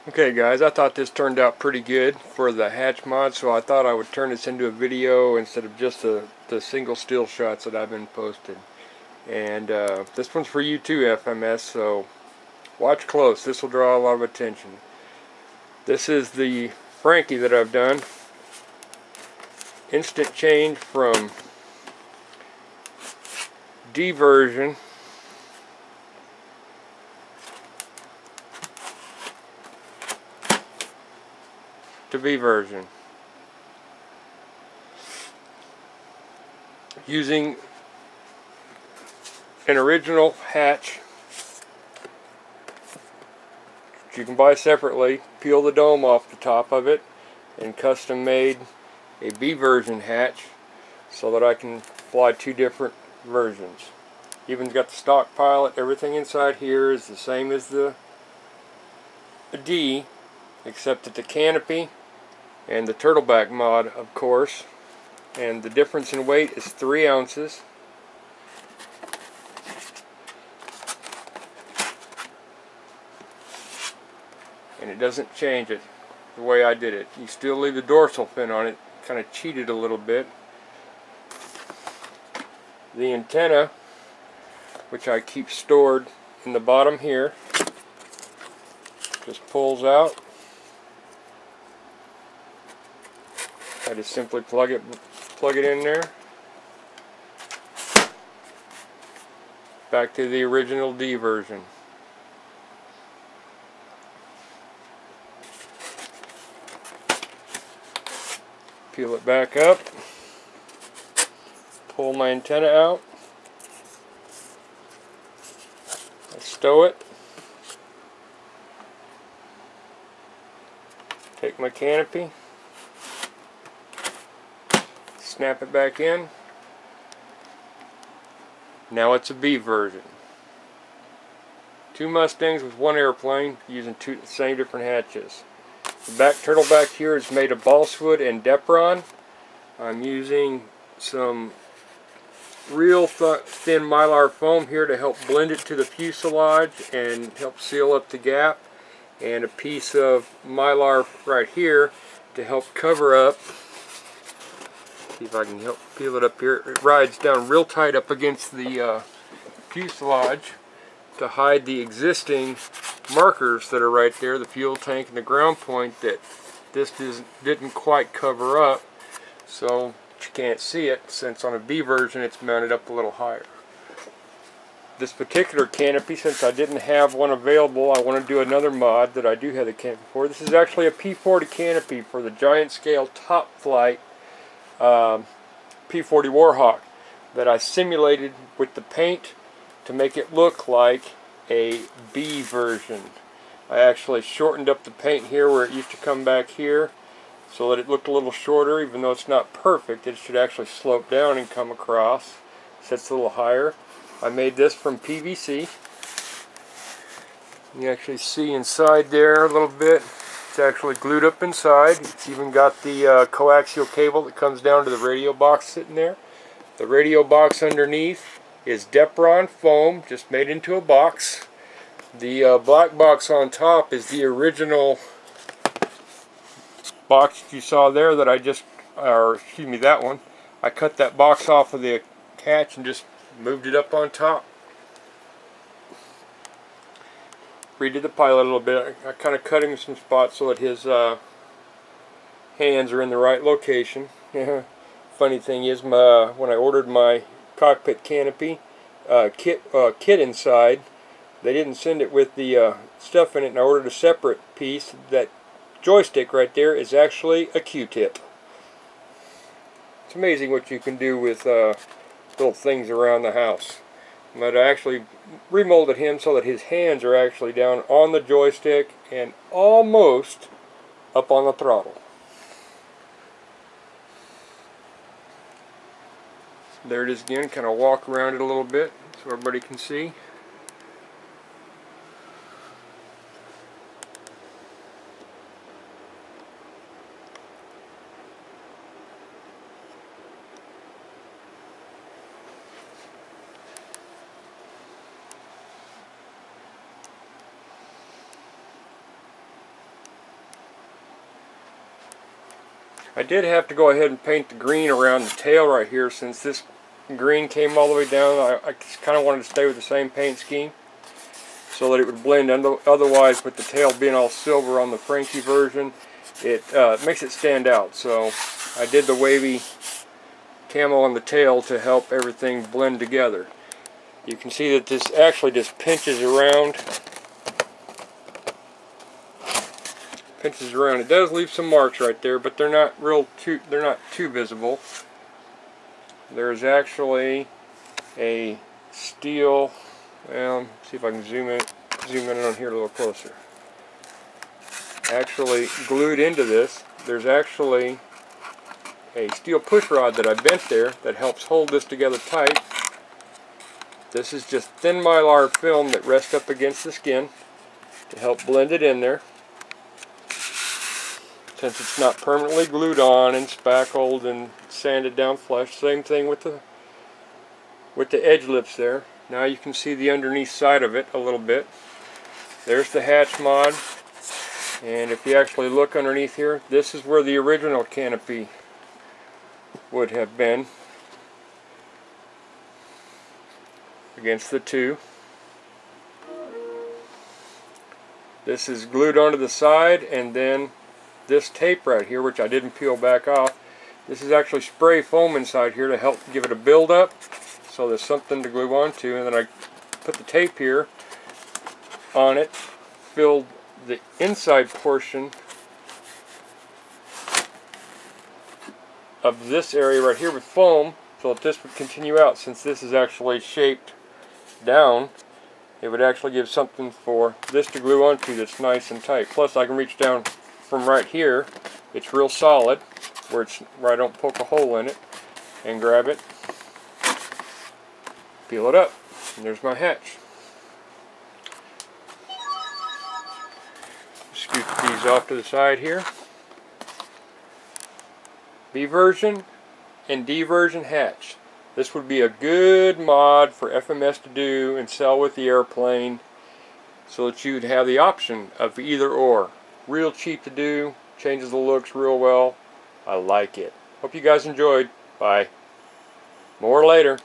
Okay guys, I thought this turned out pretty good for the hatch mod, so I thought I would turn this into a video instead of just the single still shots that I've been posting. And this one's for you too, FMS, so watch close. This will draw a lot of attention. This is the Frankie that I've done. Instant change from D version to B version using an original hatch that you can buy separately, peel the dome off the top of it, and custom made a B version hatch so that I can fly two different versions. Even got the stock pilot. Everything inside here is the same as the D, except that the canopy and the turtleback mod, of course, and the difference in weight is 3 ounces. And it doesn't change it the way I did it. You still leave the dorsal fin on it. Kind of cheated a little bit. The antenna, which I keep stored in the bottom here, just pulls out. I just simply plug it in there. Back to the original D version. Peel it back up. Pull my antenna out. I stow it. Take my canopy. Snap it back in. Now it's a B version. 2 Mustangs with 1 airplane using the same different hatches. The back turtleback here is made of balsa and Depron. I'm using some real thin mylar foam here to help blend it to the fuselage and help seal up the gap, and a piece of mylar right here to help cover up. See if I can help peel it up here. It rides down real tight up against the fuselage to hide the existing markers that are right there, the fuel tank and the ground point, that this didn't quite cover up, so you can't see it, since on a B version it's mounted up a little higher. This particular canopy, since I didn't have one available, I want to do another mod that I do have the canopy for. This is actually a P-40 canopy for the giant scale top flight P-40 Warhawk that I simulated with the paint to make it look like a B version. I actually shortened up the paint here where it used to come back here so that it looked a little shorter. Even though it's not perfect, it should actually slope down and come across. Sits a little higher. I made this from PVC. You actually see inside there a little bit. It's actually glued up inside. It's even got the coaxial cable that comes down to the radio box sitting there. The radio box underneath is Depron foam, just made into a box. The black box on top is the original box that you saw there that that one. I cut that box off of the hatch and just moved it up on top. Redid the pilot a little bit. I kind of cut him in some spots so that his hands are in the right location. Funny thing is, when I ordered my cockpit canopy kit inside, they didn't send it with the stuff in it, and I ordered a separate piece. That joystick right there is actually a Q-tip. It's amazing what you can do with little things around the house. But I actually remolded him so that his hands are actually down on the joystick and almost up on the throttle. There it is again. Kind of walk around it a little bit so everybody can see. I did have to go ahead and paint the green around the tail right here, since this green came all the way down. I kind of wanted to stay with the same paint scheme so that it would blend. Otherwise, with the tail being all silver on the Frankie version, it makes it stand out. So I did the wavy camo on the tail to help everything blend together. You can see that this actually just pinches around. It does leave some marks right there, but they're not too visible. There's actually a steel, well, see if I can zoom in on here a little closer. Actually glued into this, there's actually a steel push rod that I bent there that helps hold this together tight. This is just thin mylar film that rests up against the skin to help blend it in there. Since it's not permanently glued on and spackled and sanded down flush. Same thing with the edge lips there. Now you can see the underneath side of it a little bit. There's the hatch mod. And if you actually look underneath here, this is where the original canopy would have been against the two. This is glued onto the side, and then this tape right here, which I didn't peel back off, this is actually spray foam inside here to help give it a build up, so there's something to glue onto. And then I put the tape here on it, filled the inside portion of this area right here with foam so that this would continue out. Since this is actually shaped down, it would actually give something for this to glue onto that's nice and tight. Plus I can reach down from right here, it's real solid, where I don't poke a hole in it, and grab it, peel it up, and there's my hatch. Scoot these off to the side here. B version and D version hatch. This would be a good mod for FMS to do and sell with the airplane, so that you'd have the option of either or. Real cheap to do, changes the looks real well. I like it. Hope you guys enjoyed. Bye. More later.